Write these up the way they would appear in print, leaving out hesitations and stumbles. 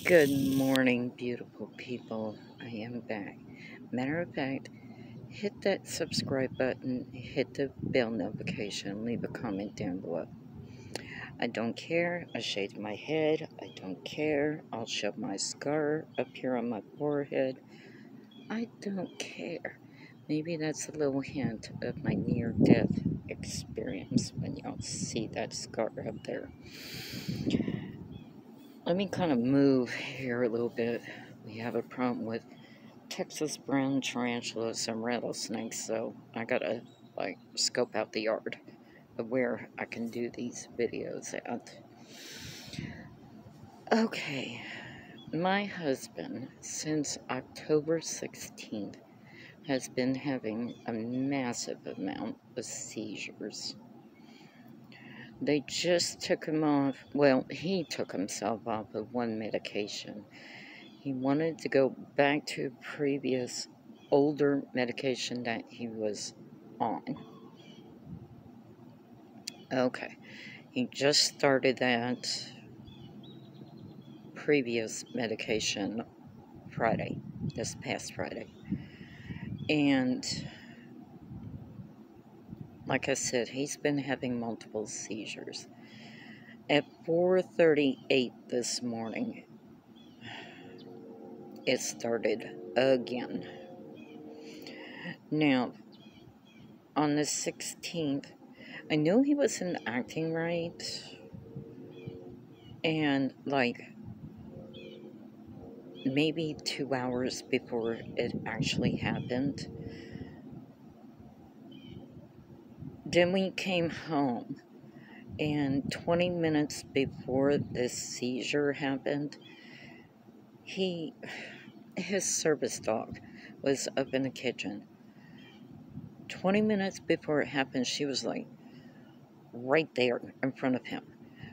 Good morning, beautiful people. I am back. Matter of fact, hit that subscribe button, hit the bell notification, leave a comment down below. I don't care. I shaved my head. I don't care. I'll show my scar up here on my forehead. I don't care. Maybe that's a little hint of my near-death experience when y'all see that scar up there. Let me kind of move here a little bit. We have a problem with Texas brown tarantulas and rattlesnakes, so I gotta scope out the yard of where I can do these videos at. Okay, my husband since October 16th has been having a massive amount of seizures. They just took him off, well, he took himself off of one medication. He wanted to go back to a previous older medication that he was on. Okay, he just started that previous medication Friday, this past Friday. And like I said, he's been having multiple seizures. At 4:38 this morning, it started again. Now, on the 16th, I knew he wasn't acting right, and maybe 2 hours before it actually happened, then we came home, and 20 minutes before this seizure happened, his service dog was up in the kitchen. 20 minutes before it happened, she was right there in front of him.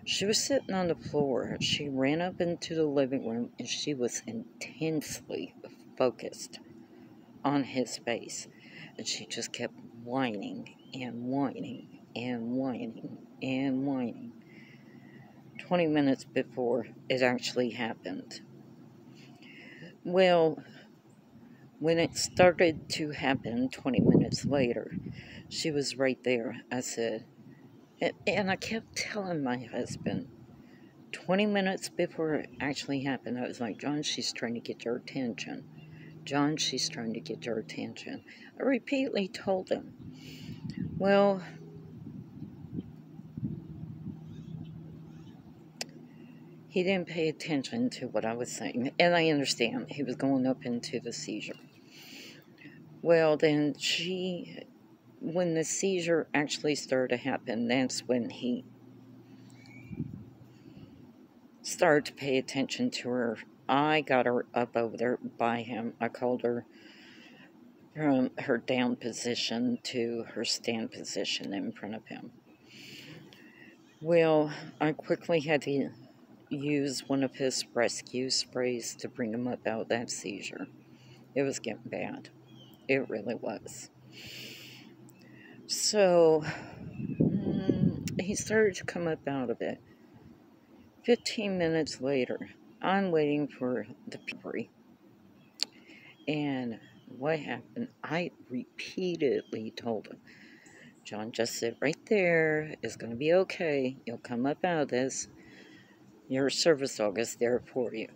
She was sitting on the floor. She ran up into the living room and she was intensely focused on his face. And she just kept whining and whining and whining and whining. 20 minutes before it actually happened. Well, when it started to happen 20 minutes later, she was right there. I said, and I kept telling my husband, 20 minutes before it actually happened, I was like, John, she's trying to get your attention. John, she's trying to get your attention. I repeatedly told him. Well, he didn't pay attention to what I was saying, and I understand. He was going up into the seizure. Well, then when the seizure actually started to happen, that's when he started to pay attention to her. I got her up over there by him. I called her from her down position to her stand position in front of him. Well, I quickly had to use one of his rescue sprays to bring him up out of that seizure. It was getting bad. It really was. So, he started to come up out of it. 15 minutes later, I'm waiting for the recovery. And what happened? I repeatedly told him, John, just sit right there. It's going to be okay. You'll come up out of this. Your service dog is there for you.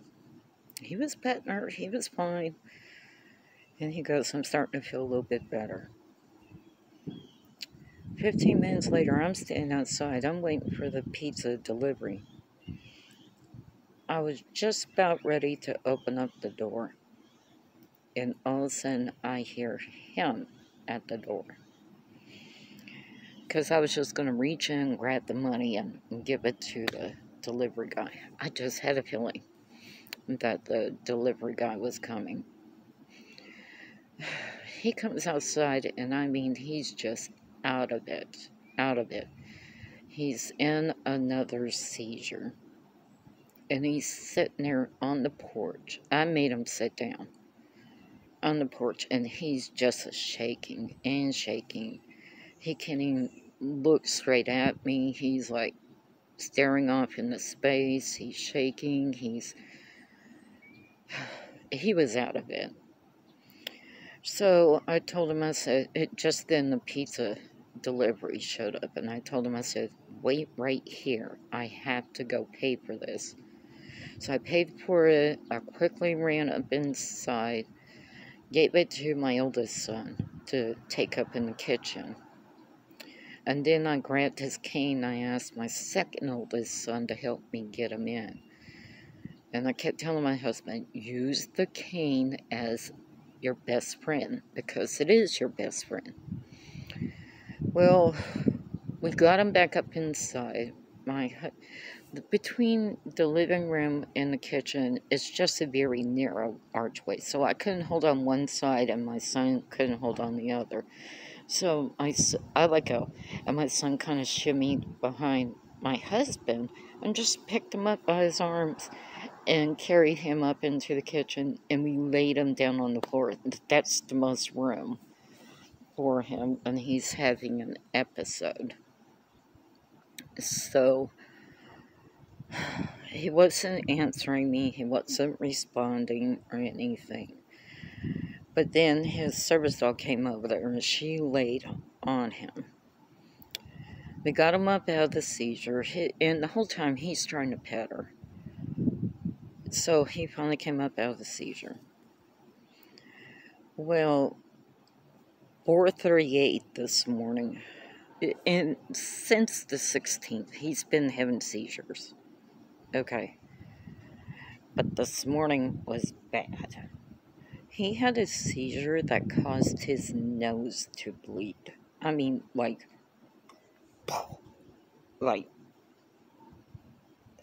He was petting her. He was fine. And he goes, I'm starting to feel a little bit better. 15 minutes later, I'm standing outside. I'm waiting for the pizza delivery. I was just about ready to open up the door. And all of a sudden, I hear him at the door. Because I was just going to reach in, grab the money, and give it to the delivery guy. I just had a feeling that the delivery guy was coming. He comes outside, and I mean, he's just out of it. He's in another seizure. And he's sitting there on the porch. I made him sit down on the porch, and he's just shaking and shaking. He can't even look straight at me. He's staring off into space. He's shaking. He's he was out of it. So I told him, I said, just then the pizza delivery showed up, and I told him, I said, wait right here. I have to go pay for this. So I paid for it. I quickly ran up inside, gave it to my oldest son to take up in the kitchen. And then I grabbed his cane. I asked my second oldest son to help me get him in. And I kept telling my husband, use the cane as your best friend, because it is your best friend. Well, we got him back up inside. Between the living room and the kitchen is just a very narrow archway, so I couldn't hold on one side and my son couldn't hold on the other. So I let go, and my son kind of shimmied behind my husband and just picked him up by his arms and carried him up into the kitchen, and we laid him down on the floor. That's the most room for him, and he's having an episode. So he wasn't answering me, he wasn't responding or anything. But then his service dog came over there and she laid on him. We got him up out of the seizure, and the whole time he's trying to pet her. So he finally came up out of the seizure. Well, 4:38 this morning, and since the 16th, he's been having seizures. Okay. But this morning was bad. He had a seizure that caused his nose to bleed. I mean, like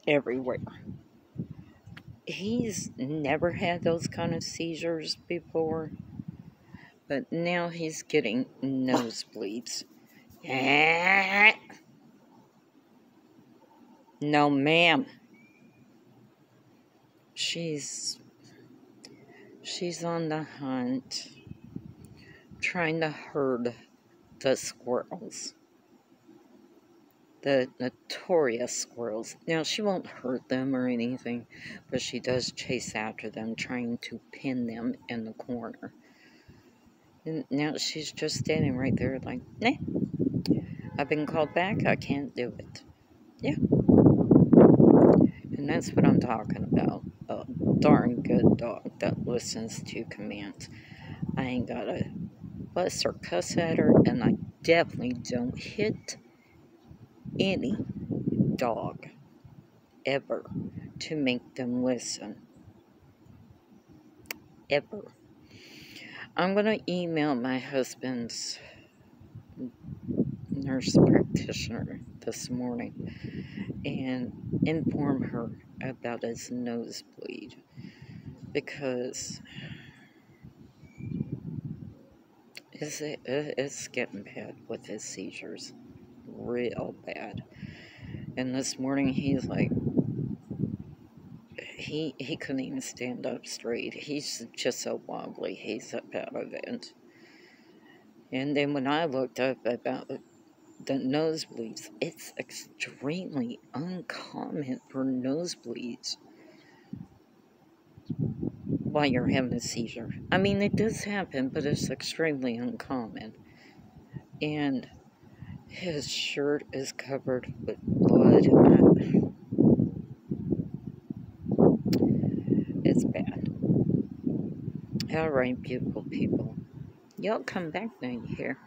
everywhere. He's never had those kind of seizures before, but now he's getting nosebleeds. No, ma'am. She's on the hunt, trying to herd the squirrels. The notorious squirrels. Now, she won't hurt them or anything, but she does chase after them, trying to pin them in the corner. And now she's just standing right there like, nah, I've been called back, I can't do it. Yeah. And that's what I'm talking about. A darn good dog that listens to commands. I ain't gotta fuss or cuss at her, and I definitely don't hit any dog ever to make them listen. Ever. I'm going to email my husband's nurse practitioner this morning and inform her about his nosebleed, because it's getting bad with his seizures. Real bad. And this morning he's like, he couldn't even stand up straight. He's just so wobbly. He's up out of it. And then when I looked up about the nosebleeds, it's extremely uncommon for nosebleeds while you're having a seizure. I mean, it does happen, but it's extremely uncommon. And his shirt is covered with blood. It's bad. Alright, beautiful people. Y'all come back now, you hear?